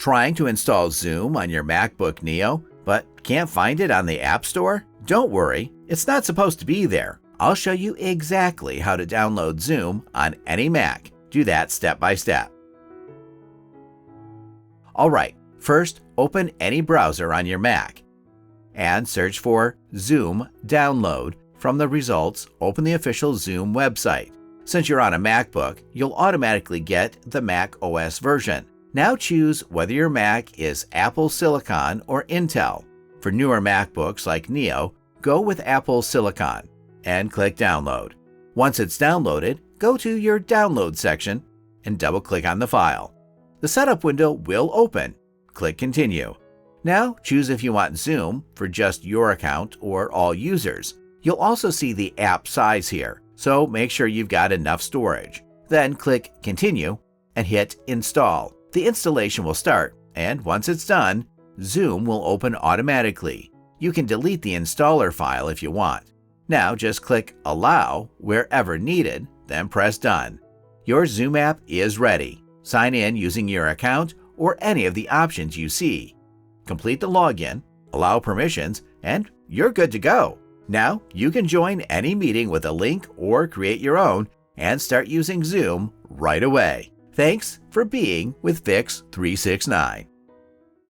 Trying to install Zoom on your MacBook Neo, but can't find it on the App Store? Don't worry, it's not supposed to be there. I'll show you exactly how to download Zoom on any Mac. Do that step by step. Alright, first open any browser on your Mac and search for Zoom Download. From the results, open the official Zoom website. Since you're on a MacBook, you'll automatically get the Mac OS version. Now choose whether your Mac is Apple Silicon or Intel. For newer MacBooks like Neo, go with Apple Silicon and click Download. Once it's downloaded, go to your Download section and double-click on the file. The setup window will open. Click Continue. Now choose if you want Zoom for just your account or all users. You'll also see the app size here, so make sure you've got enough storage. Then click Continue and hit Install. The installation will start, and once it's done, Zoom will open automatically. You can delete the installer file if you want. Now just click Allow wherever needed, then press Done. Your Zoom app is ready. Sign in using your account or any of the options you see. Complete the login, allow permissions, and you're good to go. Now you can join any meeting with a link or create your own and start using Zoom right away. Thanks for being with Fix 369.